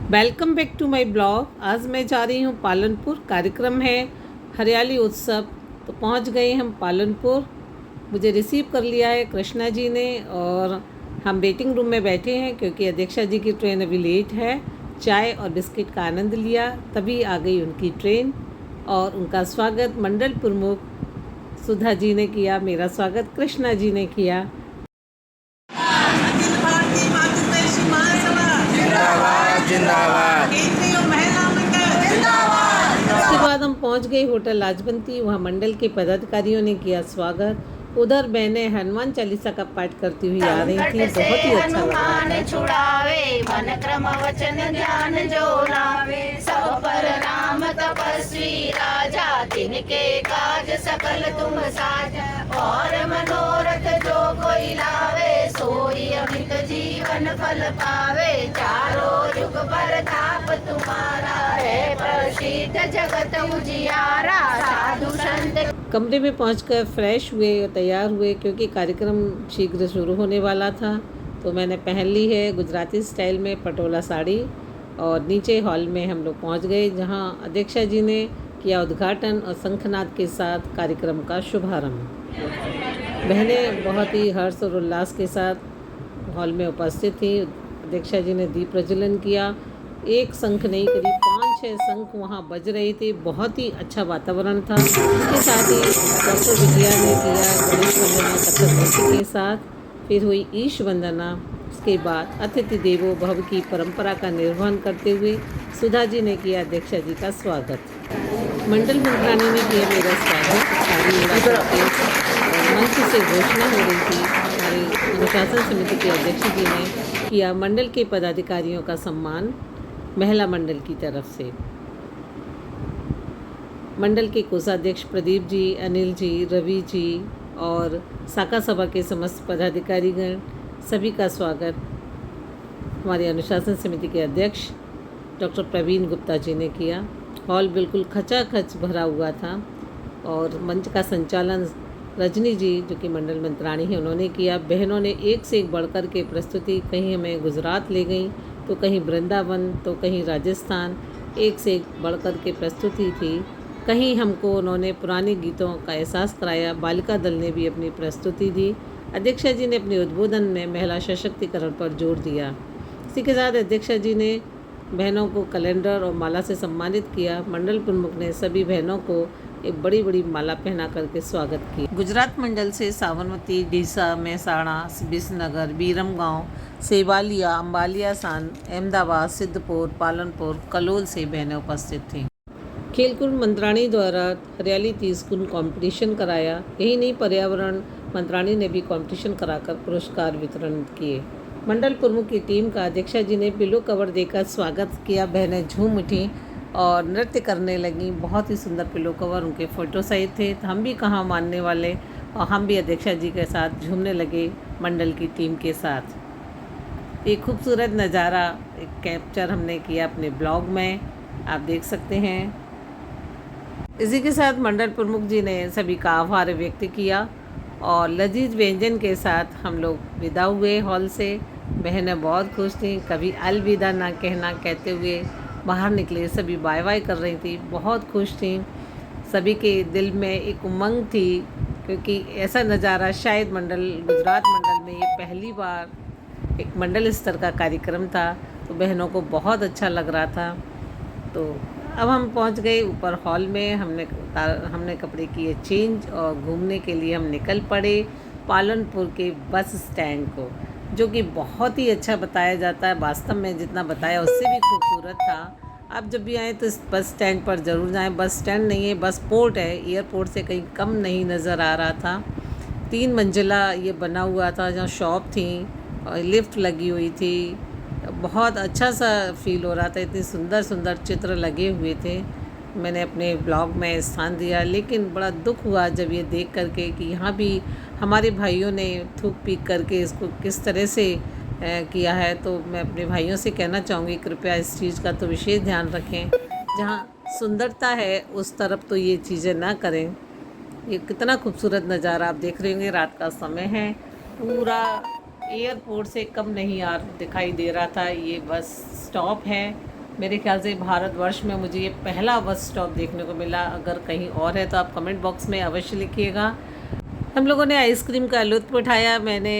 Welcome back to my blog. आज मैं जा रही हूँ पालनपुर। कार्यक्रम है हरियाली उत्सव, तो पहुँच गए हम पालनपुर। मुझे रिसीव कर लिया है कृष्णा जी ने और हम वेटिंग रूम में बैठे हैं क्योंकि अध्यक्षा जी की ट्रेन अभी लेट है। चाय और बिस्किट का आनंद लिया, तभी आ गई उनकी ट्रेन। और उनका स्वागत मंडल प्रमुख सुधा जी ने किया, मेरा स्वागत कृष्णा जी ने किया। अखिल भारतीय मातृ महासभा जिंदाबाद जिंदाबाद केंद्रीय महिला मंडल जिंदाबाद। उसके बाद हम पहुंच गए होटल लाजवंती। वहाँ मंडल के पदाधिकारियों ने किया स्वागत। उधर बहनें हनुमान चालीसा का पाठ करती हुई आ रही थी। बहुत ही अच्छा लग रहा हनुमान था। छुड़ावे मन क्रम वचन ध्यान जो लावे, सब पर राम तपस्वी राजा, तिनके काज सकल तुम साजा। और मनोरथ जो कोई लावे, सोई अमित जीवन फल पावे। चारों युग पर ताप तुम्हारा है, प्रसिद्ध जगत उजियारा। साधु संत कमरे में पहुंचकर फ्रेश हुए और तैयार हुए क्योंकि कार्यक्रम शीघ्र शुरू होने वाला था। तो मैंने पहन ली है गुजराती स्टाइल में पटोला साड़ी। और नीचे हॉल में हम लोग पहुंच गए जहां अध्यक्षा जी ने किया उद्घाटन और शंखनाद के साथ कार्यक्रम का शुभारंभ। बहनें बहुत ही हर्ष और उल्लास के साथ हॉल में उपस्थित थी। अध्यक्षा जी ने दीप प्रज्वलन किया। एक शंख नहीं, करीब 5-6 शंख वहाँ बज रहे थे। बहुत ही अच्छा वातावरण था। इसके साथ ही डॉक्टर विजया ने किया गणेश वंदना कथक नृत्य के साथ। फिर हुई ईश वंदना। उसके बाद अतिथि देवो भव की परंपरा का निर्वहन करते हुए सुधा जी ने किया अध्यक्षा जी का स्वागत। मंडल मंत्राणी ने किया मेरा स्वागत। साड़ी उड़ा करके मंच से घोषणा हो रही थी। हमारे अनुशासन समिति के अध्यक्ष जी ने किया मंडल के पदाधिकारियों का सम्मान महिला मंडल की तरफ से। मंडल के कोषाध्यक्ष प्रदीप जी, अनिल जी, रवि जी और शाखा सभा के समस्त पदाधिकारीगण, सभी का स्वागत हमारे अनुशासन समिति के अध्यक्ष डॉक्टर प्रवीण गुप्ता जी ने किया। हॉल बिल्कुल खचाखच भरा हुआ था और मंच का संचालन रजनी जी जो कि मंडल मंत्राणी हैं उन्होंने किया। बहनों ने एक से एक बढ़कर के प्रस्तुति, कहीं हमें गुजरात ले गई तो कहीं वृंदावन तो कहीं राजस्थान, एक से एक बढ़कर के प्रस्तुति थी। कहीं हमको उन्होंने पुराने गीतों का एहसास कराया। बालिका दल ने भी अपनी प्रस्तुति दी। अध्यक्षा जी ने अपने उद्बोधन में महिला सशक्तिकरण पर जोर दिया। इसी के साथ अध्यक्षा जी ने बहनों को कैलेंडर और माला से सम्मानित किया। मंडल प्रमुख ने सभी बहनों को एक बड़ी बड़ी माला पहना करके स्वागत किया। गुजरात मंडल से साबरमती, डीसा, मेहसाणा, बिसनगर, बीरमगांव, सेवालिया, अम्बालिया सान, अहमदाबाद, सिद्धपुर, पालनपुर, कलोल से बहनें उपस्थित थीं। खेलकूद मंत्राणी द्वारा हरियाली 30 गुण कॉम्पिटिशन कराया। यही नहीं, पर्यावरण मंत्राणी ने भी कॉम्पिटिशन कराकर पुरस्कार वितरण किए। मंडल प्रमुख की टीम का अध्यक्षा जी ने पिलो कवर देकर स्वागत किया। बहनें झूम उठी और नृत्य करने लगी। बहुत ही सुंदर पिलो कवर, उनके फ़ोटो सहित थे। तो हम भी कहाँ मानने वाले, और हम भी अध्यक्षा जी के साथ झूमने लगे मंडल की टीम के साथ। एक खूबसूरत नज़ारा एक कैप्चर हमने किया अपने ब्लॉग में, आप देख सकते हैं। इसी के साथ मंडल प्रमुख जी ने सभी का आभार व्यक्त किया और लजीज व्यंजन के साथ हम लोग विदा हुए हॉल से। बहनें बहुत खुश थीं, कभी अलविदा ना कहना कहते हुए बाहर निकले। सभी बाय बाय कर रही थी, बहुत खुश थीं। सभी के दिल में एक उमंग थी क्योंकि ऐसा नज़ारा शायद गुजरात मंडल में ये पहली बार एक मंडल स्तर का कार्यक्रम था। तो बहनों को बहुत अच्छा लग रहा था। तो अब हम पहुंच गए ऊपर हॉल में। हमने कपड़े किए चेंज और घूमने के लिए हम निकल पड़े पालनपुर के बस स्टैंड को, जो कि बहुत ही अच्छा बताया जाता है। वास्तव में जितना बताया उससे भी खूबसूरत था। आप जब भी आएँ तो इस बस स्टैंड पर ज़रूर जाएं। बस स्टैंड नहीं है, बस पोर्ट है। एयरपोर्ट से कहीं कम नहीं नज़र आ रहा था। 3 मंजिला ये बना हुआ था जहाँ शॉप थी और लिफ्ट लगी हुई थी। बहुत अच्छा सा फील हो रहा था। इतने सुंदर सुंदर चित्र लगे हुए थे। मैंने अपने ब्लॉग में स्थान दिया, लेकिन बड़ा दुख हुआ जब ये देख करके कि यहाँ भी हमारे भाइयों ने थूक पीक करके इसको किस तरह से किया है। तो मैं अपने भाइयों से कहना चाहूँगी कृपया इस चीज़ का तो विशेष ध्यान रखें। जहाँ सुंदरता है उस तरफ तो ये चीज़ें ना करें। ये कितना खूबसूरत नज़ारा आप देख रहे होंगे। रात का समय है, पूरा एयरपोर्ट से कम नहीं दिखाई दे रहा था। ये बस स्टॉप है मेरे ख्याल से भारतवर्ष में मुझे ये पहला बस स्टॉप देखने को मिला। अगर कहीं और है तो आप कमेंट बॉक्स में अवश्य लिखिएगा। हम लोगों ने आइसक्रीम का लुत्फ़ उठाया। मैंने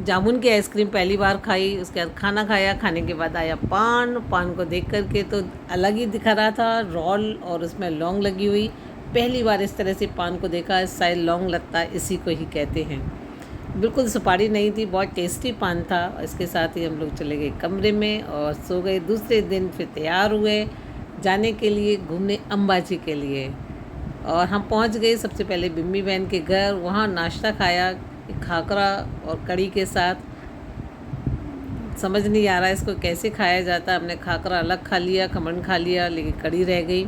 जामुन की आइसक्रीम पहली बार खाई, उसके बाद खाना खाया, खाने के बाद आया पान को देख कर के तो अलग ही दिखा रहा था, रोल और उसमें लौंग लगी हुई। पहली बार इस तरह से पान को देखा, शायद लौंग लत्ता इसी को ही कहते हैं। बिल्कुल सुपारी नहीं थी, बहुत टेस्टी पान था। इसके साथ ही हम लोग चले गए कमरे में और सो गए। दूसरे दिन फिर तैयार हुए जाने के लिए घूमने अंबाजी के लिए, और हम पहुंच गए सबसे पहले बिम्मी बहन के घर। वहाँ नाश्ता खाया खाकरा और कड़ी के साथ। समझ नहीं आ रहा इसको कैसे खाया जाता। हमने खाकरा अलग खा लिया, खमन खा लिया, लेकिन कड़ी रह गई।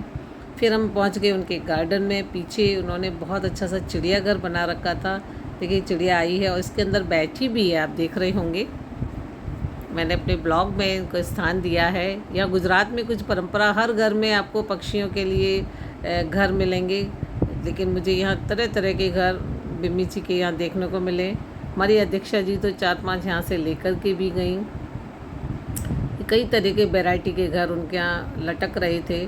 फिर हम पहुंच गए उनके गार्डन में। पीछे उन्होंने बहुत अच्छा सा चिड़ियाघर बना रखा था। देखिए चिड़िया आई है और इसके अंदर बैठी भी है, आप देख रहे होंगे। मैंने अपने ब्लॉग में इनको स्थान दिया है। यहाँ गुजरात में कुछ परंपरा, हर घर में आपको पक्षियों के लिए घर मिलेंगे, लेकिन मुझे यहाँ तरह तरह के घर बिम्मी जी के यहाँ देखने को मिले। हमारी अध्यक्षा जी तो 4-5 यहाँ से लेकर के भी गई। कई तरह के वैरायटी के घर उनके यहाँ लटक रहे थे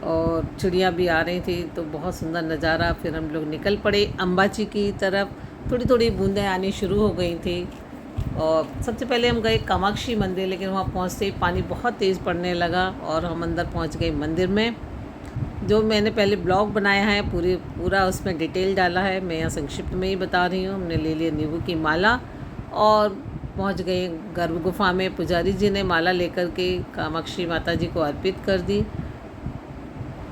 और चिड़िया भी आ रही थी, तो बहुत सुंदर नज़ारा। फिर हम लोग निकल पड़े अंबाजी की तरफ। थोड़ी थोड़ी बूंदें आनी शुरू हो गई थी और सबसे पहले हम गए कामाक्षी मंदिर, लेकिन वहाँ पहुँचते ही पानी बहुत तेज़ पड़ने लगा और हम अंदर पहुँच गए मंदिर में। जो मैंने पहले ब्लॉग बनाया है पूरा उसमें डिटेल डाला है, मैं यहाँ संक्षिप्त में ही बता रही हूँ। हमने ले लिया नींबू की माला और पहुँच गए गर्भ गुफा में। पुजारी जी ने माला लेकर के कामाक्षी माता जी को अर्पित कर दी।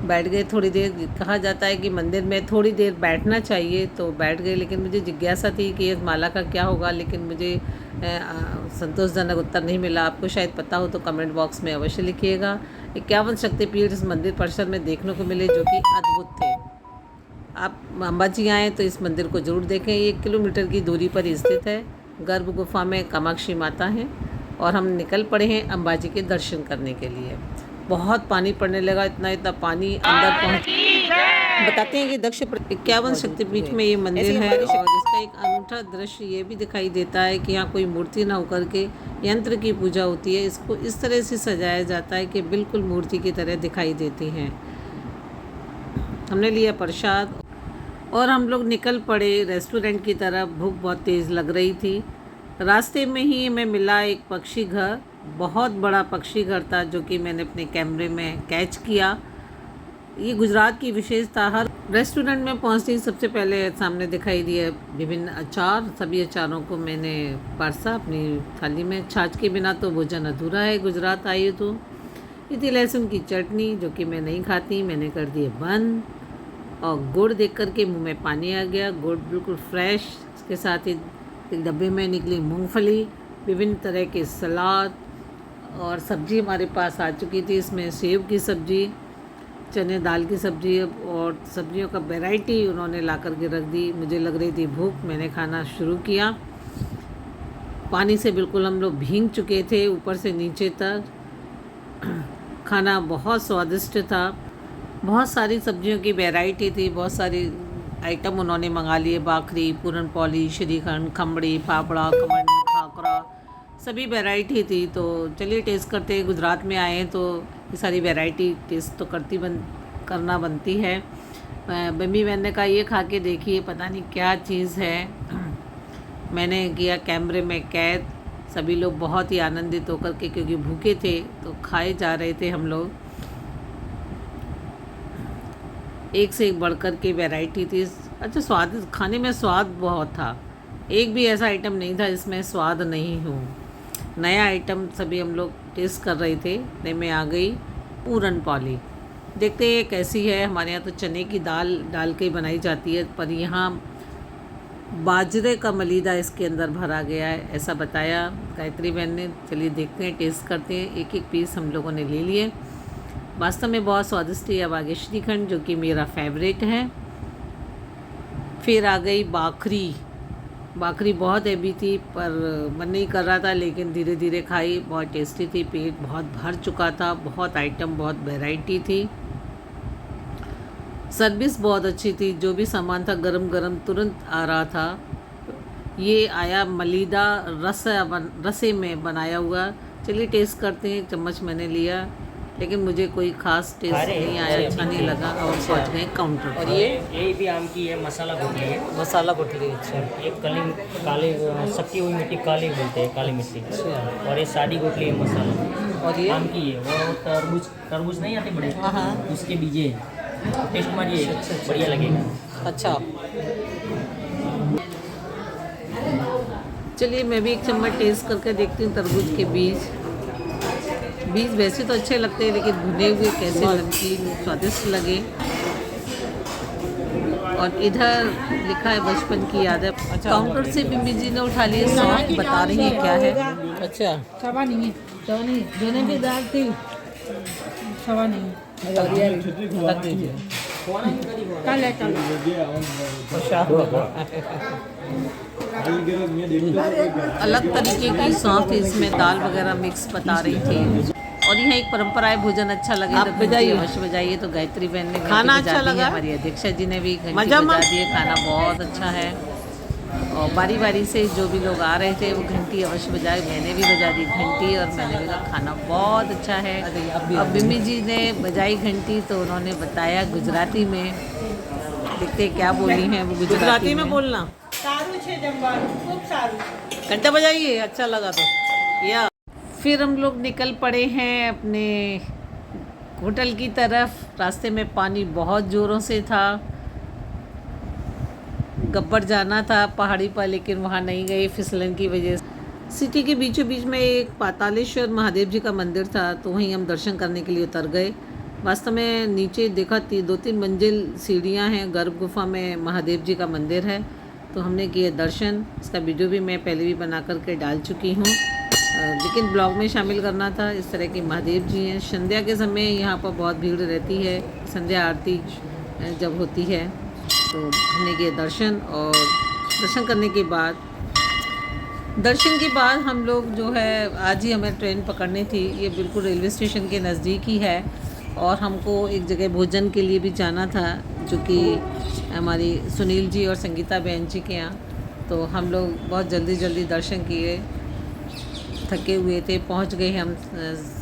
बैठ गए थोड़ी देर। कहा जाता है कि मंदिर में थोड़ी देर बैठना चाहिए, तो बैठ गए। लेकिन मुझे जिज्ञासा थी कि इस माला का क्या होगा, लेकिन मुझे संतोषजनक उत्तर नहीं मिला। आपको शायद पता हो तो कमेंट बॉक्स में अवश्य लिखिएगा। 51 शक्तिपीठ इस मंदिर परिसर में देखने को मिले, जो कि अद्भुत थे। आप अंबाजी आएँ तो इस मंदिर को ज़रूर देखें। 1 किलोमीटर की दूरी पर स्थित है। गर्भ गुफा में कामाक्षी माता हैं और हम निकल पड़े हैं अंबाजी के दर्शन करने के लिए। बहुत पानी पड़ने लगा, इतना पानी अंदर पहुँच। बताते हैं कि दक्ष 51 शक्तिपीठ में ये मंदिर है और इसका एक अनूठा दृश्य ये भी दिखाई देता है कि यहाँ कोई मूर्ति ना होकर के यंत्र की पूजा होती है। इसको इस तरह से सजाया जाता है कि बिल्कुल मूर्ति की तरह दिखाई देती हैं। हमने लिया प्रसाद और हम लोग निकल पड़े रेस्टोरेंट की तरफ। भूख बहुत तेज़ लग रही थी। रास्ते में ही हमें मिला एक पक्षी घर, बहुत बड़ा पक्षी घर था, जो कि मैंने अपने कैमरे में कैच किया। ये गुजरात की विशेषता। हर रेस्टोरेंट में पहुंचते ही सबसे पहले सामने दिखाई दिया विभिन्न अचार। सभी अचारों को मैंने परसा अपनी थाली में। छाछ के बिना तो भोजन अधूरा है गुजरात आइए तो। ये थी लहसुन की चटनी, जो कि मैं नहीं खाती, मैंने कर दिए बंद। और गुड़ देख कर के मुँह में पानी आ गया। गुड़ बिल्कुल फ्रेश। इसके साथ ही एक डब्बे में निकली मूँगफली, विभिन्न तरह के सलाद और सब्ज़ी हमारे पास आ चुकी थी। इसमें सेव की सब्ज़ी, चने दाल की सब्ज़ी और सब्जियों का वैरायटी उन्होंने ला कर के रख दी। मुझे लग रही थी भूख, मैंने खाना शुरू किया। पानी से बिल्कुल हम लोग भीग चुके थे ऊपर से नीचे तक। खाना बहुत स्वादिष्ट था। बहुत सारी सब्जियों की वैरायटी थी, बहुत सारी आइटम उन्होंने मंगा लिए। बाखरी, पूरन पोली, श्रीखंड, खमड़ी, फाफड़ा, खमन, खाकरा, सभी वैरायटी थी। तो चलिए टेस्ट करते हैं। गुजरात में आए हैं तो ये सारी वैरायटी टेस्ट तो करना बनती है। बिम्मी बहन ने कहा ये खा के देखिए, पता नहीं क्या चीज़ है। मैंने किया कैमरे में कैद। सभी लोग बहुत ही आनंदित होकर के, क्योंकि भूखे थे तो खाए जा रहे थे हम लोग। एक से एक बढ़कर के वैरायटी थी। अच्छा स्वाद, खाने में स्वाद बहुत था। एक भी ऐसा आइटम नहीं था जिसमें स्वाद नहीं हो। नया आइटम सभी हम लोग टेस्ट कर रहे थे। इतने में आ गई पूरन पोली। देखते हैं कैसी है। हमारे यहाँ तो चने की दाल डाल के बनाई जाती है, पर यहाँ बाजरे का मलीदा इसके अंदर भरा गया है, ऐसा बताया गायत्री बहन ने। चलिए देखते हैं, टेस्ट करते हैं। एक एक पीस हम लोगों ने ले लिए। वास्तव में बहुत स्वादिष्ट है। अब आगे श्रीखंड, जो कि मेरा फेवरेट है। फिर आ गई बाखरी। बाखरी बहुत हैवी थी, पर मन नहीं कर रहा था, लेकिन धीरे धीरे खाई। बहुत टेस्टी थी। पेट बहुत भर चुका था। बहुत आइटम, बहुत वैरायटी थी। सर्विस बहुत अच्छी थी। जो भी सामान था गरम गरम तुरंत आ रहा था। ये आया मलीदा रसे में बनाया हुआ। चलिए टेस्ट करते हैं। चम्मच मैंने लिया, लेकिन मुझे कोई खास टेस्ट नहीं आया, अच्छा नहीं लगा और पहुँच गए काउंटर पर। ये भी आम की है, मसाला गुटली है। मसाला गुटली, अच्छा। एक काली सकी हुई मिट्टी काली बोलते हैं, काली मिट्टी। और ये सादी गुटली है मसाला। और ये आम की है। वो तरबूज नहीं आते बड़े, हाँ उसके बीजे टेस्ट मारिए, बढ़िया लगेगा। अच्छा, चलिए मैं भी एक चम्मच टेस्ट करके देखती हूँ तरबूज के बीज वैसे तो अच्छे लगते हैं, लेकिन भुने हुए कैसे नमकीन स्वादिष्ट लगे। और इधर लिखा है बचपन की याद है। काउंटर से बिम्बी जी ने उठा लिए सौंफ, बता रही है क्या है। अच्छा, सवा नहीं दोनों की दाल थी, सवा नहीं रख दीजिए। कल है कल। अलग तरीके की सौंफ इसमें दाल वगैरह मिक्स बता रही थी। और यह एक परंपरा है, भोजन अच्छा लगे तो घंटी अवश्य बजाइए। तो गायत्री बहन ने खाना अच्छा लगा, हमारी अध्यक्षा जी ने भी घंटी बजा दी है। खाना बहुत अच्छा है और बारी बारी से जो भी लोग आ रहे थे वो घंटी अवश्य बजाए। मैंने भी बजा दी घंटी और मैंने भी कहा खाना बहुत अच्छा है। अब बिम्मी जी ने बजाई घंटी तो उन्होंने बताया गुजराती में, देखते क्या बोली हैं वो गुजराती में बोलना। सारू छे जमવાનું खूब सारू। घंटा बजाइए, अच्छा लगा तो। या फिर हम लोग निकल पड़े हैं अपने होटल की तरफ। रास्ते में पानी बहुत ज़ोरों से था, गब्बर जाना था पहाड़ी पर, लेकिन वहाँ नहीं गए फिसलन की वजह से। सिटी के बीचों बीच में एक पातालेश्वर महादेव जी का मंदिर था, तो वहीं हम दर्शन करने के लिए उतर गए। वास्तव में नीचे देखा 2-3 मंजिल सीढ़ियाँ हैं, गर्भ गुफा में महादेव जी का मंदिर है। तो हमने किए दर्शन। इसका वीडियो भी मैं पहले भी बना करके डाल चुकी हूँ, लेकिन ब्लॉग में शामिल करना था। इस तरह के महादेव जी हैं। संध्या के समय यहाँ पर बहुत भीड़ रहती है, संध्या आरती जब होती है। तो हमने किए दर्शन और दर्शन करने के बाद हम लोग जो है, आज ही हमें ट्रेन पकड़नी थी। ये बिल्कुल रेलवे स्टेशन के नज़दीक ही है और हमको एक जगह भोजन के लिए भी जाना था, जो कि हमारी सुनील जी और संगीता बहन जी के यहाँ। तो हम लोग बहुत जल्दी दर्शन किए, थके हुए थे। पहुंच गए हम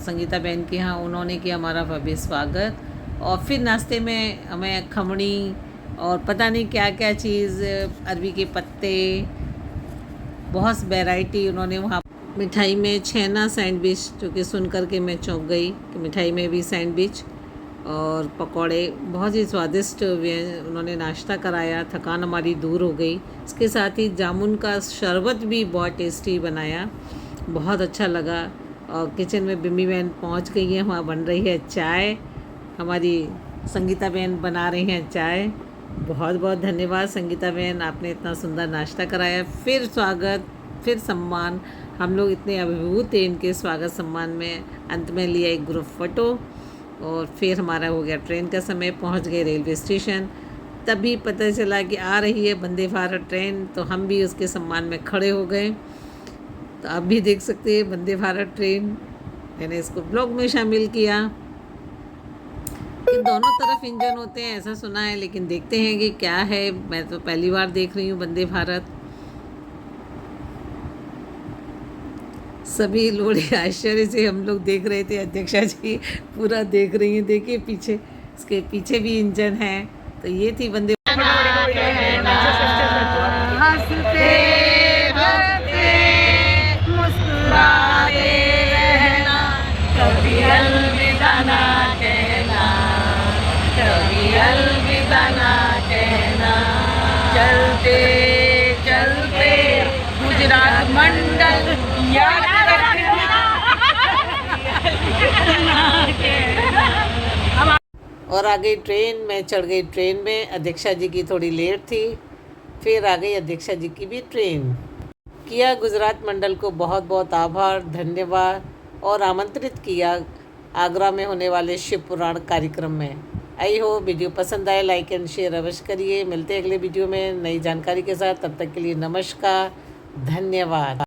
संगीता बहन के यहाँ, उन्होंने किया हमारा भव्य स्वागत। और फिर नाश्ते में हमें खमणी और पता नहीं क्या क्या चीज़, अरबी के पत्ते, बहुत वैरायटी उन्होंने वहाँ। मिठाई में छेना सैंडविच, जो कि सुन कर के मैं चौंक गई कि मिठाई में भी सैंडविच और पकौड़े, बहुत ही स्वादिष्ट उन्होंने नाश्ता कराया। थकान हमारी दूर हो गई। इसके साथ ही जामुन का शरबत भी बहुत टेस्टी बनाया, बहुत अच्छा लगा। और किचन में बिम्मी बहन पहुंच गई है, वहाँ बन रही है चाय। हमारी संगीता बहन बना रही हैं चाय। बहुत बहुत धन्यवाद संगीता बहन, आपने इतना सुंदर नाश्ता कराया। फिर स्वागत, फिर सम्मान, हम लोग इतने अभिभूत थे इनके स्वागत सम्मान में। अंत में लिया एक ग्रुप फ़ोटो और फिर हमारा हो गया ट्रेन का समय। पहुंच गए रेलवे स्टेशन। तभी पता चला कि आ रही है वंदे भारत ट्रेन, तो हम भी उसके सम्मान में खड़े हो गए। तो आप भी देख सकते हैं वंदे भारत ट्रेन, मैंने इसको ब्लॉग में शामिल किया। इन दोनों तरफ इंजन होते हैं ऐसा सुना है, लेकिन देखते हैं कि क्या है। मैं तो पहली बार देख रही हूँ वंदे भारत। सभी लोग आश्चर्य से हम लोग देख रहे थे। अध्यक्षा जी पूरा देख रही हैं, देखिए पीछे, इसके पीछे भी इंजन है। तो ये थी वंदे चलते चलते गुजरात मंडल याद और आ गई ट्रेन। मैं चढ़ गई ट्रेन में। अध्यक्षा जी की थोड़ी लेट थी, फिर आ गई अध्यक्षा जी की भी ट्रेन। किया गुजरात मंडल को बहुत बहुत आभार, धन्यवाद और आमंत्रित किया आगरा में होने वाले शिव पुराण कार्यक्रम में। आई हो वीडियो पसंद आए, लाइक एंड शेयर अवश्य करिए। मिलते हैं अगले वीडियो में नई जानकारी के साथ। तब तक के लिए नमस्कार, धन्यवाद।